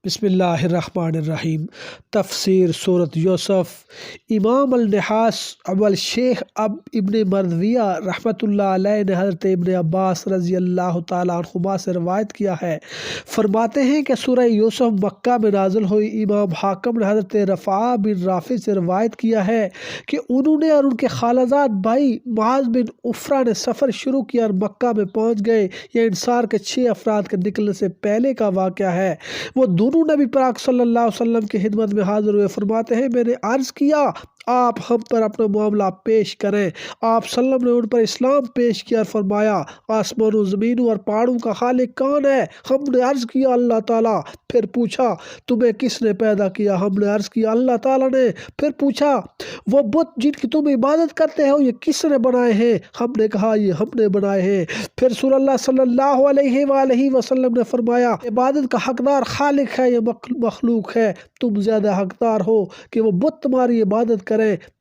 بسم اللہ الرحمن الرحیم۔ تفسیر سورۃ یوسف۔ امام النحاس اول شیخ ابن مردویہ رحمۃ اللہ علیہ نے حضرت ابن عباس رضی اللہ تعالیٰ عنہما سے روایت کیا ہے، فرماتے ہیں کہ سورہ یوسف مکہ میں نازل ہوئی۔ امام حاکم نے حضرت رفاعہ بن رافع سے روایت کیا ہے کہ انہوں نے اور ان کے خالزاد بھائی معاذ بن عفرہ نے سفر شروع کیا اور مکہ میں پہنچ گئے۔ یہ انصار کے 6 افراد کے نکلنے سے پہلے کا واقعہ ہے۔ وہ دونوں نبی پاک صلی اللہ علیہ وسلم کی خدمت میں حاضر ہوئے۔ فرماتے ہیں میں نے عرض کیا آپ ہم پر اپنا معاملہ پیش کریں۔ آپ صلی اللہ علیہ وسلم نے ان پر اسلام پیش کیا اور فرمایا آسمانوں زمینوں اور پہاڑوں کا خالق کون ہے؟ ہم نے عرض کیا اللہ تعالیٰ۔ پھر پوچھا تمہیں کس نے پیدا کیا؟ ہم نے عرض کیا اللہ تعالیٰ نے۔ پھر پوچھا وہ بت جن کی تم عبادت کرتے ہو یہ کس نے بنائے ہیں؟ ہم نے کہا یہ ہم نے بنائے ہیں۔ پھر رسول اللہ صلی اللہ علیہ وآلہ وسلم نے فرمایا عبادت کا حقدار خالق ہے، یہ مخلوق ہے۔ تم زیادہ حقدار ہو کہ وہ بت تمہاری عبادت کریں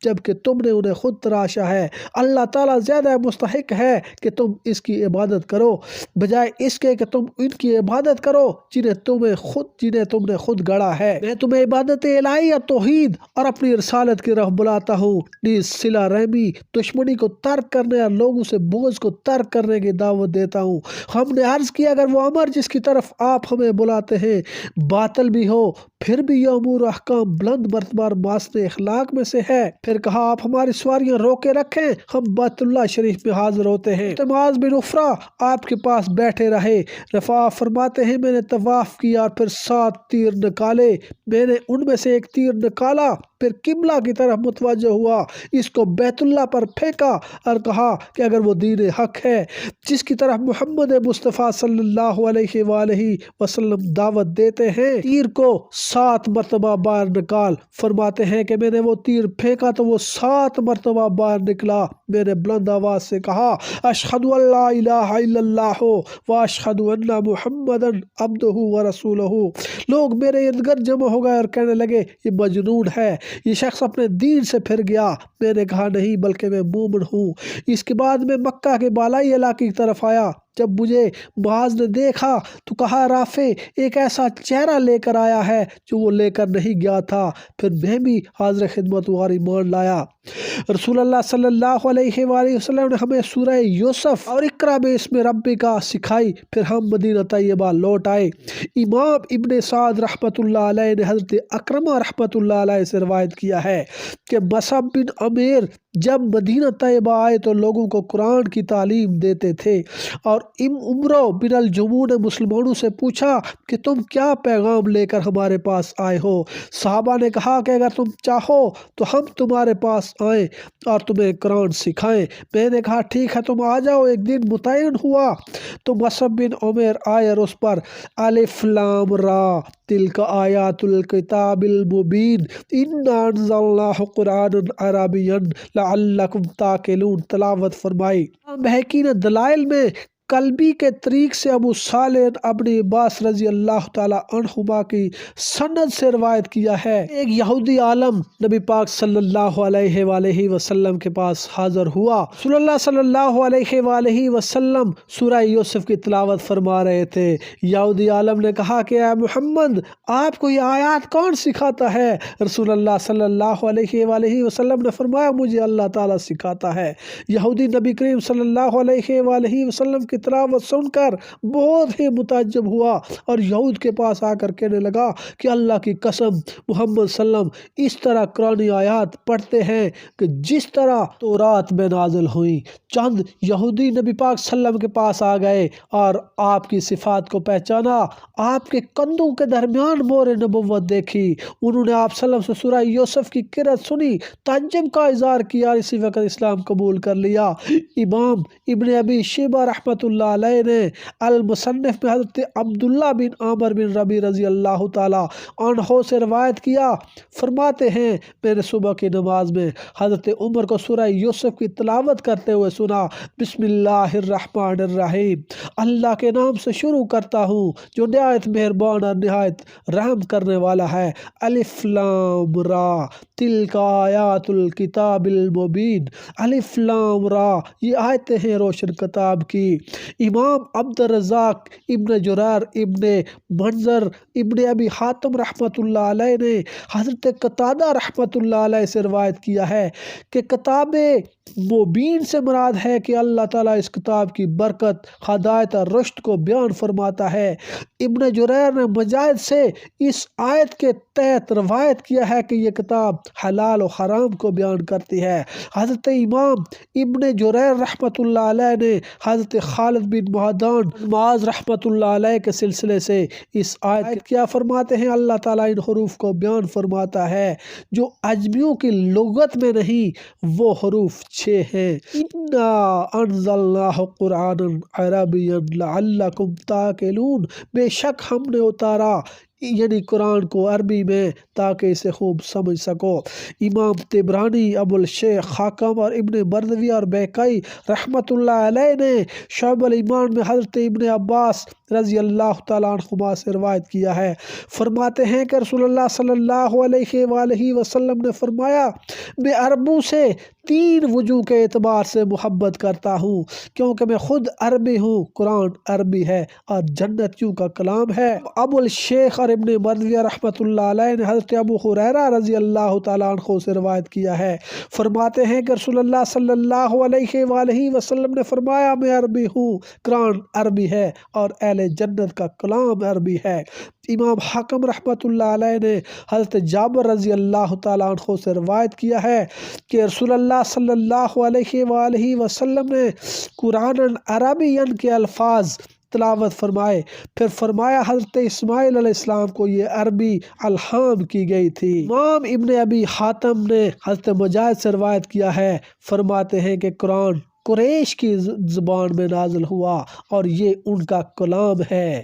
جبکہ تم نے انہیں خود تراشا ہے۔ اللہ تعالیٰ زیادہ مستحق ہے کہ تم اس کی عبادت کرو بجائے اس کے کہ تم ان کی عبادت کرو جنہیں تم نے خود گڑا ہے۔ میں تمہیں عبادت الہی یا توحید اور اپنی رسالت کی راہ بلاتا ہوں، نیز صلہ رحمی، دشمنی کو ترک کرنے اور لوگوں سے بغض کو ترک کرنے کی دعوت دیتا ہوں۔ ہم نے عرض کیا اگر وہ امر جس کی طرف آپ ہمیں بلاتے ہیں باطل بھی ہو پھر بھی یہ امور و احکام بلند مرتبہ اور محسن اخلاق میں سے ہے۔ پھر کہا آپ ہماری سواریاں روکے رکھیں، ہم بیت اللہ شریف میں حاضر ہوتے ہیں۔ معاذ بن عفرہ آپ کے پاس بیٹھے رہے۔ رفاعہ فرماتے ہیں میں نے طواف کیا اور پھر 7 تیر نکالے۔ میں نے ان میں سے ایک تیر نکالا پھر قبلہ کی طرف متوجہ ہوا، اس کو بیت اللہ پر پھینکا اور کہا کہ اگر وہ دین حق ہے جس کی طرف محمد مصطفیٰ صلی اللہ علیہ وآلہ وسلم دعوت دیتے ہیں تیر کو 7 مرتبہ باہر نکال۔ فرماتے ہیں کہ میں نے وہ تیر پھینکا تو وہ 7 مرتبہ باہر نکلا۔ میں نے بلند آواز سے کہا اشہد ان لا الہ الا اللہ واشہد ان محمدا عبدہ ورسولہ۔ لوگ میرے ارد گرد جمع ہو گئے اور کہنے لگے یہ مجنون ہے، یہ شخص اپنے دین سے پھر گیا۔ میں نے کہا نہیں بلکہ میں مومن ہوں۔ اس کے بعد میں مکہ کے بالائی علاقے کی طرف آیا۔ جب مجھے معاذ نے دیکھا تو کہا رافع ایک ایسا چہرہ لے کر آیا ہے جو وہ لے کر نہیں گیا تھا۔ پھر میں بھی حاضر خدمت اور ایمان لایا۔ رسول اللہ صلی اللہ علیہ وآلہ وسلم نے ہمیں سورہ یوسف اور اقرأ باسم ربک سکھائی۔ پھر ہم مدینہ طیبہ لوٹ آئے۔ امام ابن سعد رحمۃ اللہ علیہ نے حضرت اکرمہ رحمۃ اللہ علیہ سے روایت کیا ہے کہ مصعب بن عمیر جب مدینہ طیبہ آئے تو لوگوں کو قرآن کی تعلیم دیتے تھے، اور عمرو بن الجموع نے مسلمانوں سے پوچھا کہ تم کیا پیغام لے کر ہمارے پاس آئے ہو؟ صحابہ نے کہا کہ اگر تم چاہو تو ہم تمہارے پاس آئیں اور تمہیں قرآن سکھائیں۔ میں نے کہا ٹھیک ہے تم آ جاؤ۔ ایک دن متعین ہوا تو مصعب بن عمیر آئے اور اس پر الف لام را تلک آیات الکتاب المبین انا انزلناہ قرآنا عربیا لعلکم تعقلون تلاوت فرمائی۔ بہقی نے دلائل میں قلبی کے طریق سے ابو صالح ابن عباس رضی اللہ تعالیٰ عنہما کی سند سے روایت کیا ہے۔ ایک یہودی عالم نبی پاک صلی اللہ علیہ وآلہ وسلم کے پاس حاضر ہوا۔ رسول اللہ صلی اللہ علیہ وآلہ وسلم سورہ یوسف کی تلاوت فرما رہے تھے۔ یہودی عالم نے کہا کہ اے محمد آپ کو یہ آیات کون سکھاتا ہے؟ رسول اللہ صلی اللہ علیہ وآلہ وسلم نے فرمایا مجھے اللہ تعالیٰ سکھاتا ہے۔ یہودی نبی کریم صلی اللہ علیہ وآلہ وسلم کی تلاوت سن کر بہت ہی متعجب ہوا اور یہود کے پاس آ کر کہنے لگا کہ اللہ کی قسم محمد صلی اللہ علیہ وسلم اس طرح قرآنی آیات پڑھتے ہیں کہ جس طرح تورات میں نازل ہوئی۔ چند یہودی نبی پاک صلی اللہ علیہ وسلم کے پاس آ گئے اور آپ کی صفات کو پہچانا، آپ کے کندھوں کے درمیان مور نبوت دیکھی۔ انہوں نے آپ صلی اللہ علیہ وسلم سے سورہ یوسف کی قرأت سنی، تعجب کا اظہار کیا اور اسی وقت اسلام قبول کر لیا۔ امام ابن ابی شیبہ رحمۃ اللہ علیہ نے المصنف میں حضرت عبداللہ بن عامر بن ربیع رضی اللہ تعالیٰ عنہ سے روایت کیا، فرماتے ہیں میں نے صبح کی نماز میں حضرت عمر کو سورہ یوسف کی تلاوت کرتے ہوئے سنا۔ بسم اللہ الرحمن الرحیم، اللہ کے نام سے شروع کرتا ہوں جو نہایت مہربان اور نہایت رحم کرنے والا ہے۔ الف لام را تلک آیات الکتاب المبین، الف لام را یہ آیتیں ہیں روشن کتاب کی۔ امام عبد الرزاق ابن جرار ابن منظر ابن ابی حاتم رحمۃ اللہ علیہ نے حضرت قتادہ رحمۃ اللہ علیہ سے روایت کیا ہے کہ کتاب مبین سے مراد ہے کہ اللہ تعالیٰ اس کتاب کی برکت، ہدایت اور رشد کو بیان فرماتا ہے۔ ابن جریر نے مجاہد سے اس آیت کے تحت روایت کیا ہے کہ یہ کتاب حلال و حرام کو بیان کرتی ہے۔ حضرت امام ابن جریر رحمۃ اللہ علیہ نے حضرت خالد بن معاذ رحمۃ اللہ علیہ کے سلسلے سے اس آیت کیا فرماتے ہیں، اللہ تعالیٰ ان حروف کو بیان فرماتا ہے جو عجمیوں کی لغت میں نہیں، وہ حروف 6 ہیں۔ اِنَّا أَنزَلْنَاهُ قُرْآنًا عَرَبِيًّا لَعَلَّكُمْ تَعْقِلُونَ، بے شک ہم نے اتارا یعنی قرآن کو عربی میں تاکہ اسے خوب سمجھ سکو۔ امام طبرانی، ابو الشیخ حاکم اور ابن مردویہ اور بیہقی رحمۃ اللہ علیہ نے شعب الایمان میں حضرت ابن عباس رضی اللہ تعالیٰ عنہما سے روایت کیا ہے، فرماتے ہیں کہ رسول اللہ صلی اللہ علیہ وآلہ وسلم نے فرمایا، میں عربوں سے 3 وجوہ کے اعتبار سے محبت کرتا ہوں، کیونکہ میں خود عربی ہوں، قرآن عربی ہے اور جنتیوں کا کلام ہے۔ ابو الشیخ اور ابن مردویہ رحمۃ اللہ علیہ نے حضرت ابو ہریرہ رضی اللہ تعالیٰ عنہ سے روایت کیا ہے، فرماتے ہیں کہ رسول اللہ صلی اللہ علیہ وآلہ وسلم نے فرمایا، میں عربی ہوں، قرآن عربی ہے اور اہل جنت کا کلام عربی ہے۔ امام حاکم رحمۃ اللہ علیہ نے حضرت جابر رضی اللہ تعالیٰ عنہ سے روایت کیا ہے کہ رسول اللہ صلی اللہ علیہ وآلہ وسلم نے قرآن عربین کے الفاظ تلاوت فرمائے، پھر فرمایا حضرت اسماعیل علیہ السلام کو یہ عربی الہام کی گئی تھی۔ امام ابن ابی حاتم نے حضرت مجاہد سے روایت کیا ہے، فرماتے ہیں کہ قرآن قریش کی زبان میں نازل ہوا اور یہ ان کا کلام ہے۔